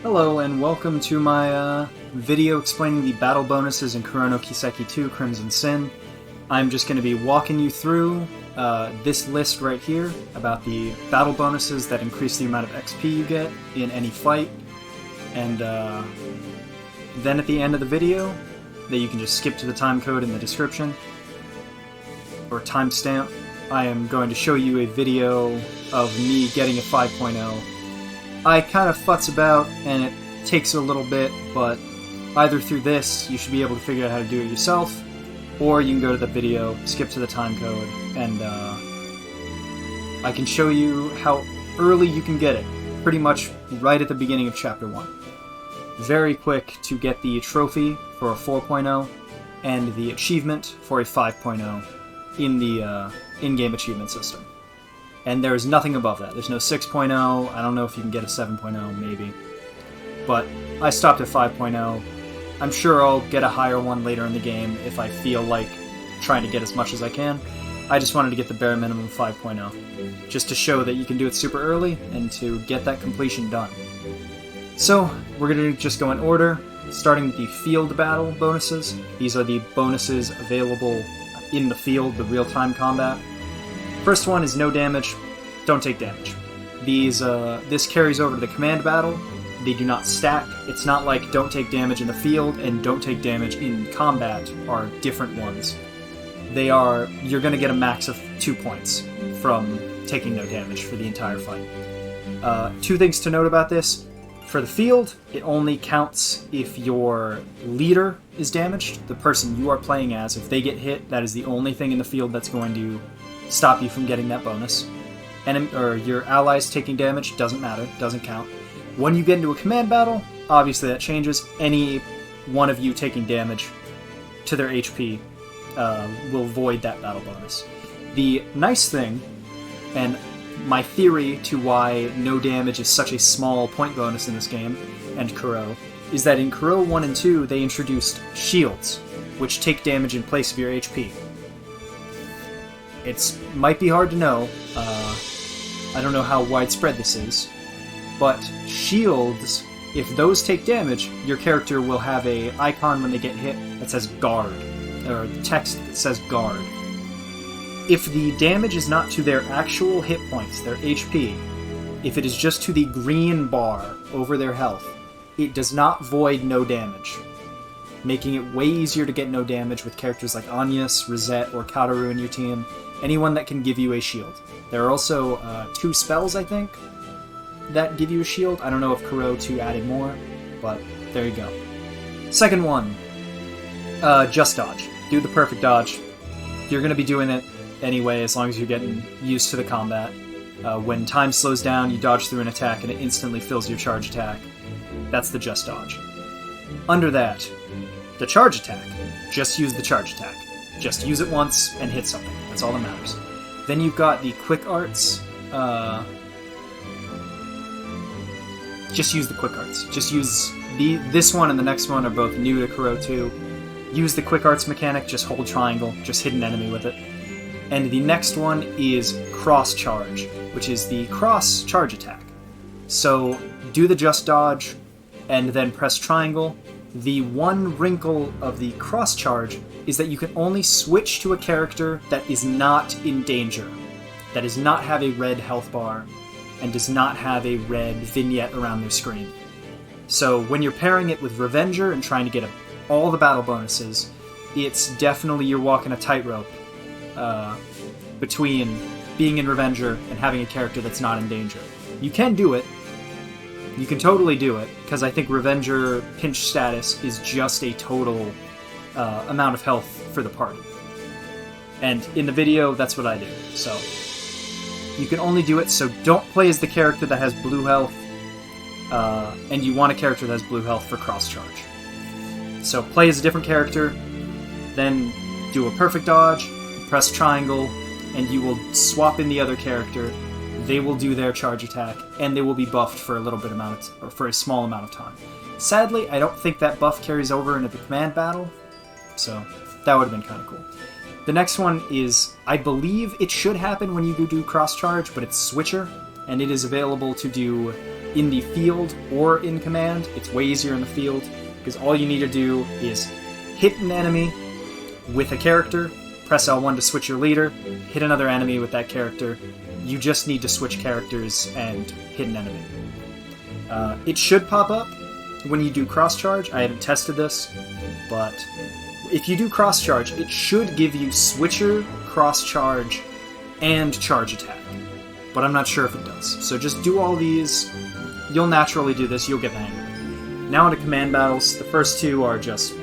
Hello and welcome to my video explaining the battle bonuses in Kuro No Kiseki II Crimson Sin. I'm just going to be walking you through this list right here about the battle bonuses that increase the amount of XP you get in any fight. And then at the end of the video, that you can just skip to the time code in the description, or timestamp, I am going to show you a video of me getting a 5.0. I kind of futz about, and it takes a little bit, but either through this, you should be able to figure out how to do it yourself, or you can go to the video, skip to the time code, and I can show you how early you can get it, pretty much right at the beginning of Chapter 1. Very quick to get the trophy for a 4.0, and the achievement for a 5.0 in the in-game achievement system. And there's nothing above that. There's no 6.0, I don't know if you can get a 7.0, maybe. But I stopped at 5.0. I'm sure I'll get a higher one later in the game if I feel like trying to get as much as I can. I just wanted to get the bare minimum 5.0, just to show that you can do it super early and to get that completion done. So, we're going to just go in order, starting with the field battle bonuses. These are the bonuses available in the field, the real-time combat. First one is no damage, don't take damage. This carries over to the command battle. They do not stack. It's not like don't take damage in the field and don't take damage in combat are different ones. You're going to get a max of 2 points from taking no damage for the entire fight. Two things to note about this. For the field, it only counts if your leader is damaged, the person you are playing as. If they get hit, that is the only thing in the field that's going to stop you from getting that bonus. Or your allies taking damage, doesn't matter, doesn't count. When you get into a command battle, obviously that changes. Any one of you taking damage to their HP will void that battle bonus. The nice thing, and my theory to why no damage is such a small point bonus in this game, and Kuro, is that in Kuro 1 and 2 they introduced shields, which take damage in place of your HP. It might be hard to know, I don't know how widespread this is, but shields, if those take damage, your character will have an icon when they get hit that says guard, or text that says guard. If the damage is not to their actual hit points, their HP, if it is just to the green bar over their health, it does not void no damage, making it way easier to get no damage with characters like Anyas, Rosette, or Kataru in your team, anyone that can give you a shield. There are also 2 spells, I think, that give you a shield. I don't know if Kuro 2 added more, but there you go. Second one, just dodge. Do the perfect dodge. You're going to be doing it anyway, as long as you're getting used to the combat. When time slows down, you dodge through an attack and it instantly fills your charge attack. That's the just dodge. Under that, the charge attack. Just use the charge attack. Just use it once and hit something. That's all that matters. Then you've got the quick arts. Just use the quick arts. Just use this one and the next one are both new to Kuro 2. Use the quick arts mechanic, just hold triangle, just hit an enemy with it. And the next one is cross charge, which is the cross charge attack. So do the just dodge and then press triangle. The one wrinkle of the cross charge is that you can only switch to a character that is not in danger, that does not have a red health bar, and does not have a red vignette around their screen. So when you're pairing it with Revenger and trying to get all the battle bonuses, it's definitely you're walking a tightrope between being in Revenger and having a character that's not in danger. You can do it. You can totally do it, because I think Revenger pinch status is just a total amount of health for the party. And in the video, that's what I do. So you can only do it, so don't play as the character that has blue health, and you want a character that has blue health for cross charge. So play as a different character, then do a perfect dodge, press triangle, and you will swap in the other character. They will do their charge attack, and they will be buffed for for a small amount of time. Sadly, I don't think that buff carries over into the command battle, so that would have been kind of cool. The next one is, I believe it should happen when you do cross charge, but it's Switcher. and it is available to do in the field or in command. It's way easier in the field, because all you need to do is hit an enemy with a character, press L1 to switch your leader, hit another enemy with that character. You just need to switch characters and hit an enemy. It should pop up when you do cross-charge. I haven't tested this, but if you do cross-charge, it should give you switcher, cross-charge, and charge attack. But I'm not sure if it does. So just do all these. You'll naturally do this. You'll get the hang of it. Now into command battles. The first two are just...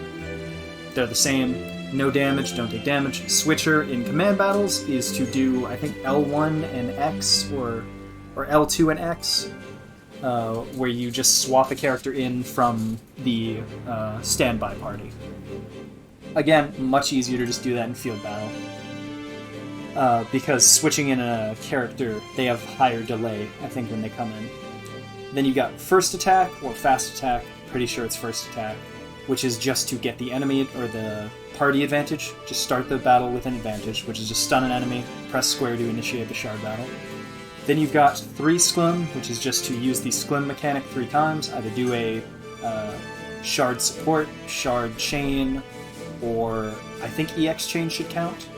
they're the same. No damage, don't take damage. Switcher in command battles is to do, I think, L1 and X, or L2 and X, where you just swap a character in from the standby party. Again, much easier to just do that in field battle. Because switching in a character, they have higher delay, I think, when they come in. Then you got first attack, or fast attack, pretty sure it's first attack, which is just to get the enemy, or the party advantage. Just start the battle with an advantage, which is just stun an enemy, press square to initiate the shard battle. Then you've got 3 sclim, which is just to use the sclim mechanic 3 times, either do a shard support, shard chain, or I think EX chain should count.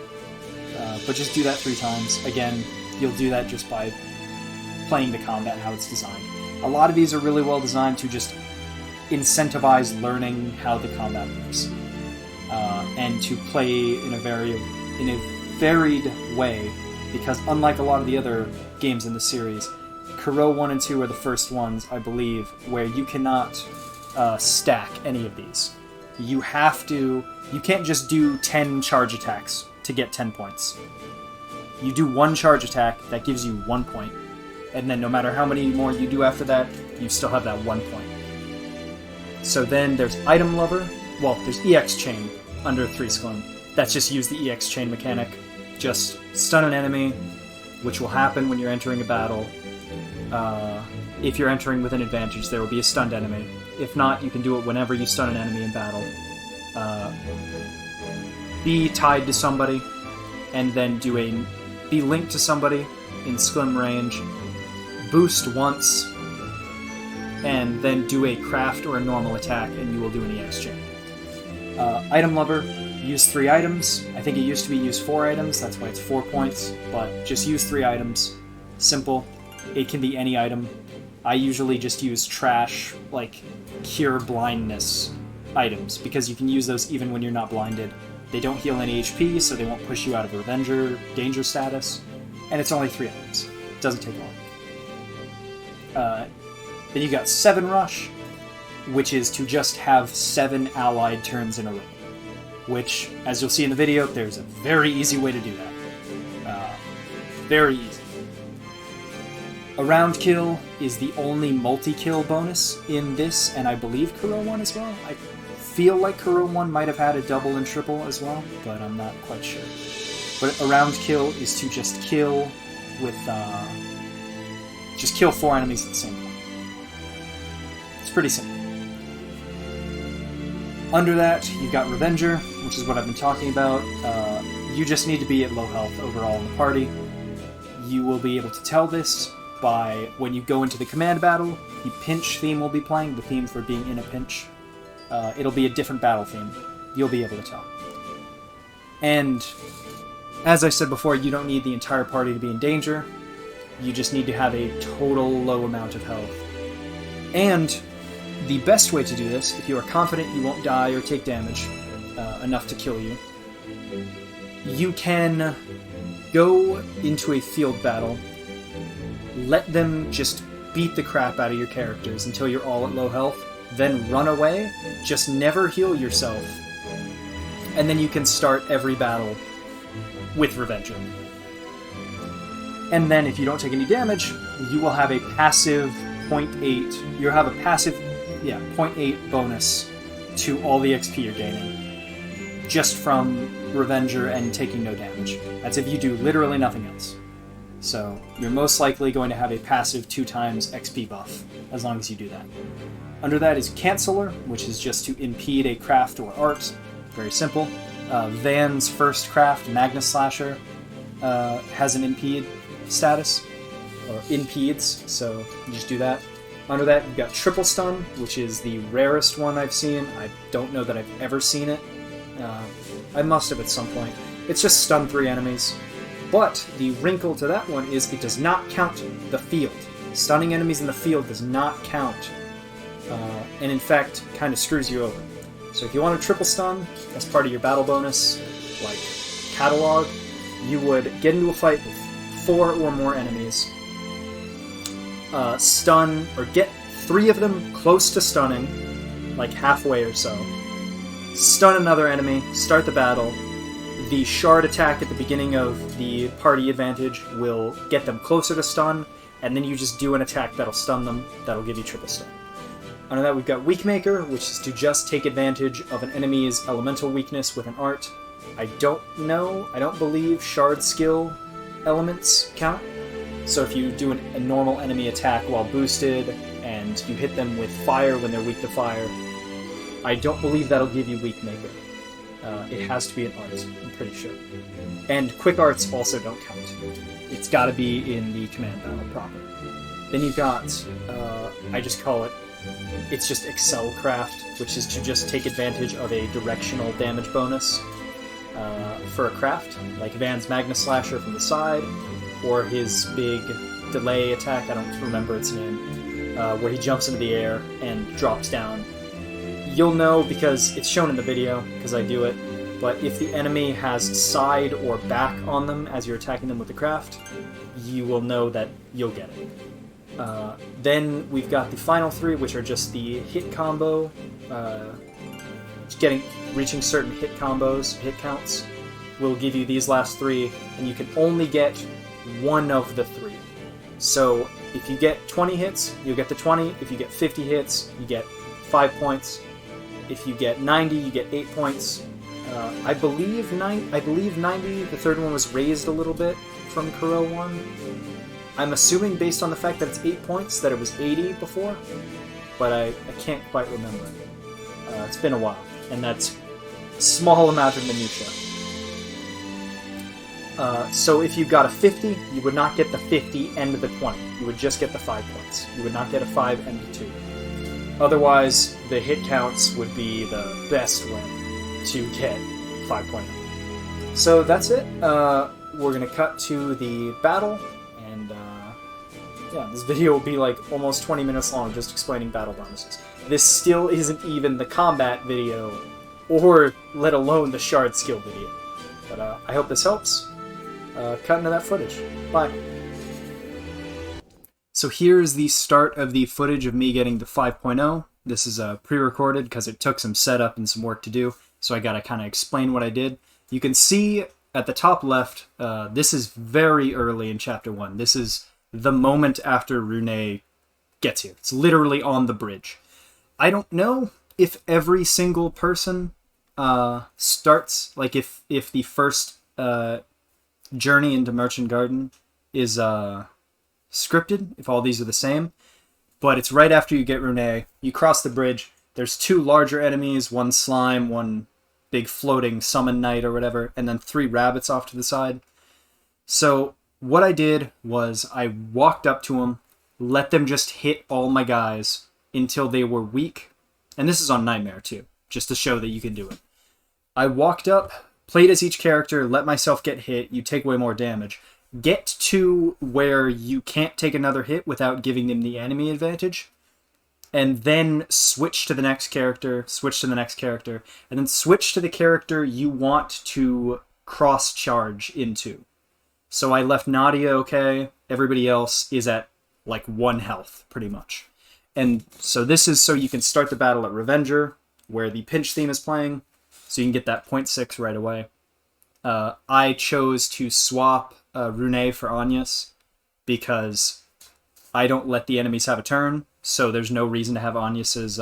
But just do that 3 times. Again, you'll do that just by playing the combat, how it's designed. A lot of these are really well designed to just incentivize learning how the combat works. And to play in a varied way, because unlike a lot of the other games in the series, Kuro 1 and 2 are the first ones, I believe, where you cannot stack any of these. You can't just do 10 charge attacks to get 10 points. You do 1 charge attack, that gives you 1 point, and then no matter how many more you do after that, you still have that 1 point. So then there's Item Lover, well, there's EX Chain under 3 sclim. That's just use the EX Chain mechanic. Just stun an enemy, which will happen when you're entering a battle. If you're entering with an advantage, there will be a stunned enemy. If not, you can do it whenever you stun an enemy in battle. Be tied to somebody, and then be linked to somebody in sclim range. Boost once, and then do a craft or a normal attack, and you will do an EX chain. Item Lover, use 3 items. I think it used to be use 4 items, that's why it's 4 points, but just use 3 items. Simple. It can be any item. I usually just use trash, like cure blindness items, because you can use those even when you're not blinded. They don't heal any HP, so they won't push you out of Revenger danger status, and it's only 3 items. It doesn't take long. Then you got 7 Rush, which is to just have 7 allied turns in a row. Which, as you'll see in the video, there's a very easy way to do that. Very easy. A round kill is the only multi-kill bonus in this, and I believe Kuro 1 as well. I feel like Kuro 1 might have had a double and triple as well, but I'm not quite sure. But a round kill is to just kill with, just kill 4 enemies at the same time. It's pretty simple. Under that, you've got Revenger, which is what I've been talking about. You just need to be at low health overall in the party. You will be able to tell this by when you go into the command battle, the pinch theme will be playing, the theme for being in a pinch. It'll be a different battle theme. You'll be able to tell. And, as I said before, you don't need the entire party to be in danger. You just need to have a total low amount of health. And the best way to do this, if you are confident you won't die or take damage enough to kill you, you can go into a field battle, let them just beat the crap out of your characters until you're all at low health, then run away, just never heal yourself, and then you can start every battle with Revenger. And then if you don't take any damage, you will have a passive 0.8, you'll have a passive 0.8 bonus to all the XP you're gaining, just from Revenger and taking no damage. That's if you do literally nothing else. So you're most likely going to have a passive 2 times XP buff, as long as you do that. Under that is Canceller, which is just to impede a craft or art. Very simple. Van's first craft, Magnus Slasher, has an impede status. or impedes, so you just do that. Under that, you've got triple stun, which is the rarest one I've seen. I don't know that I've ever seen it. I must have at some point. It's just stun 3 enemies. But the wrinkle to that one is it does not count the field. Stunning enemies in the field does not count, and in fact, kind of screws you over. So if you want a triple stun as part of your battle bonus, like catalog, you would get into a fight with 4 or more enemies, stun, or get 3 of them close to stunning, like halfway or so, stun another enemy, start the battle. The shard attack at the beginning of the party advantage will get them closer to stun, and then you just do an attack that'll stun them, that'll give you triple stun. Under that, we've got Weak Maker, which is to just take advantage of an enemy's elemental weakness with an art. I don't believe shard skill elements count. So if you do a normal enemy attack while boosted, and you hit them with fire when they're weak to fire, I don't believe that'll give you Weak Maker. It has to be an art, I'm pretty sure. And quick arts also don't count. It's gotta be in the command battle proper. Then you've got, I just call it, it's just Excel Craft, which is to just take advantage of a directional damage bonus for a craft, like Van's Magna Slasher from the side, or his big delay attack, I don't remember its name, where he jumps into the air and drops down. You'll know because it's shown in the video, because I do it, but if the enemy has side or back on them as you're attacking them with the craft, you will know that you'll get it. Then we've got the final 3, which are just the hit combo, reaching certain hit combos, hit counts, will give you these last 3, and you can only get one of the 3. So if you get 20 hits, you'll get the 20. If you get 50 hits, you get 5 points. If you get 90, you get 8 points. I believe 90, the third one was raised a little bit from Kuro 1. I'm assuming, based on the fact that it's 8 points, that it was 80 before, but I can't quite remember. It's been a while, and that's a small amount of minutia. So if you got a 50, you would not get the 50 and the 20. You would just get the 5 points. You would not get a 5 and the 2. Otherwise, the hit counts would be the best way to get 5.0. So that's it. We're going to cut to the battle, and yeah, this video will be like almost 20 minutes long just explaining battle bonuses. This still isn't even the combat video, or let alone the shard skill video. But I hope this helps. Cut into that footage. Bye. So here's the start of the footage of me getting to 5.0. This is pre-recorded because it took some setup and some work to do, so I gotta kind of explain what I did. You can see at the top left, this is very early in Chapter 1. This is the moment after Rune gets here. It's literally on the bridge. I don't know if every single person starts, like if the first journey into Merchant Garden is scripted, if all these are the same, but it's right after you get Rune. You cross the bridge, there's 2 larger enemies, 1 slime, 1 big floating summon knight or whatever, and then 3 rabbits off to the side. So what I did was I walked up to them, let them just hit all my guys until they were weak, and this is on Nightmare too, just to show that you can do it. I walked up, played as each character, let myself get hit, you take way more damage. Get to where you can't take another hit without giving them the enemy advantage, and then switch to the next character, switch to the next character, and then switch to the character you want to cross-charge into. So I left Nadia okay, everybody else is at like 1 health, pretty much. And so this is so you can start the battle at Revenger, where the pinch theme is playing, so you can get that 0.6 right away. I chose to swap Rune for Agnes, because I don't let the enemies have a turn, so there's no reason to have Agnes's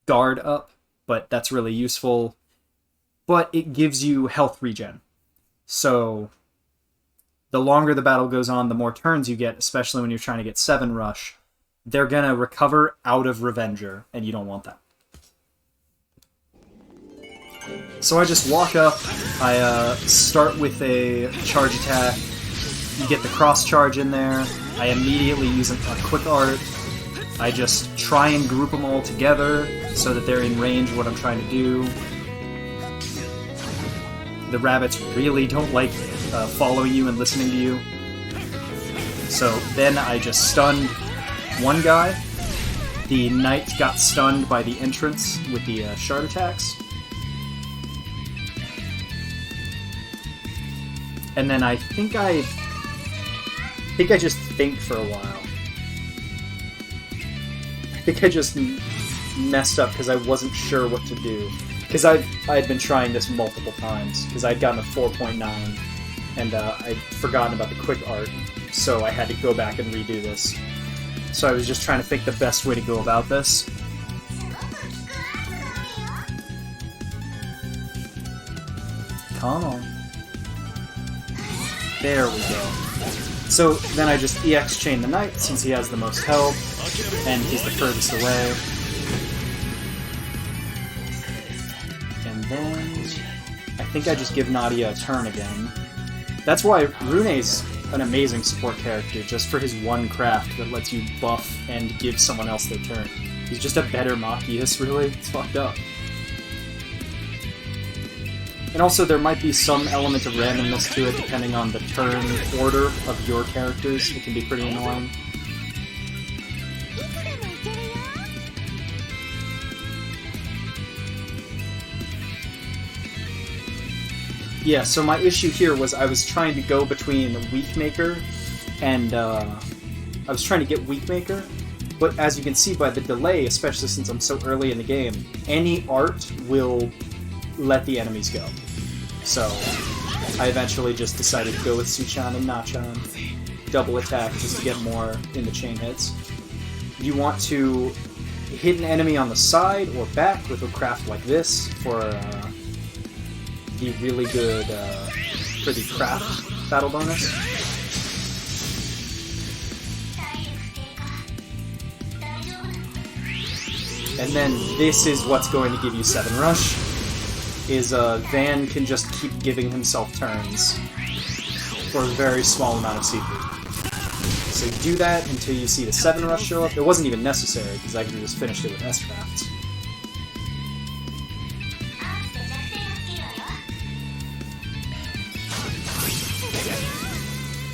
guard up, but that's really useful. But it gives you health regen. So the longer the battle goes on, the more turns you get, especially when you're trying to get 7 rush. They're going to recover out of Revenger, and you don't want that. So I just walk up, I start with a charge attack, you get the cross charge in there. I immediately use a quick art. I just try and group them all together so that they're in range of what I'm trying to do. The rabbits really don't like following you and listening to you. So then I just stunned one guy. The knight got stunned by the entrance with the shard attacks. And then I think I just think for a while. I think I just messed up because I wasn't sure what to do. Because I'd been trying this multiple times, because I'd gotten a 4.9, and I'd forgotten about the quick art, so I had to go back and redo this. So I was just trying to think the best way to go about this. Come on. There we go. So then I just EX chain the knight, since he has the most health, and he's the furthest away. And then I think I just give Nadia a turn again. That's why Rune's an amazing support character, just for his one craft that lets you buff and give someone else their turn. He's just a better Machias, really. It's fucked up. And also, there might be some element of randomness to it, depending on the turn order of your characters. It can be pretty annoying. Yeah, so my issue here was I was trying to go between Weakmaker and, I was trying to get Weakmaker, but as you can see by the delay, especially since I'm so early in the game, any art will let the enemies go. So, I eventually just decided to go with Suchan and Nachan. Double attack just to get more in the chain hits. You want to hit an enemy on the side or back with a craft like this for the really good, for the craft battle bonus. And then this is what's going to give you 7 rush. Is Van can just keep giving himself turns for a very small amount of CP. So you do that until you see the 7 rush show up. It wasn't even necessary, because I could have just finished it with S-Crafts.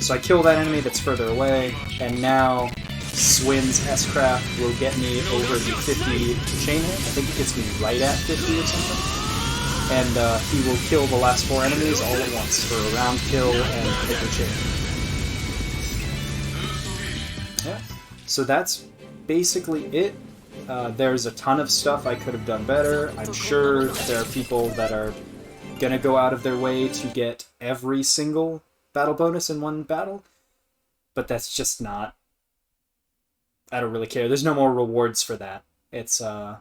So I kill that enemy that's further away, and now Swin's S-Craft will get me over the 50 chain hit. I think it gets me right at 50 or something. And he will kill the last 4 enemies all at once for a round kill and quicker chain. Yeah, so that's basically it. There's a ton of stuff I could have done better. I'm sure there are people that are gonna go out of their way to get every single battle bonus in one battle, but that's just not... I don't really care. There's no more rewards for that. It's, I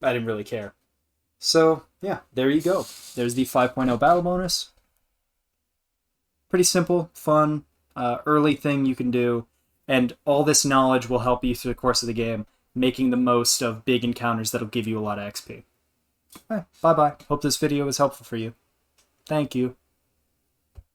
didn't really care. So, yeah, there you go. There's the 5.0 battle bonus. Pretty simple, fun, early thing you can do, and all this knowledge will help you through the course of the game, making the most of big encounters that'll give you a lot of XP. All right, bye-bye. Hope this video was helpful for you. Thank you.